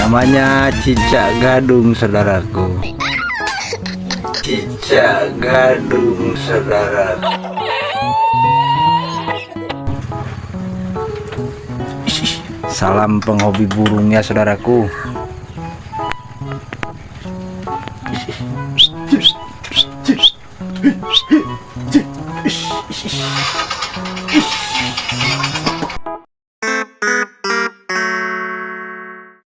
Namanya cicak gadung, saudaraku. Cicak gadung, saudaraku. Salam penghobi burungnya, saudaraku.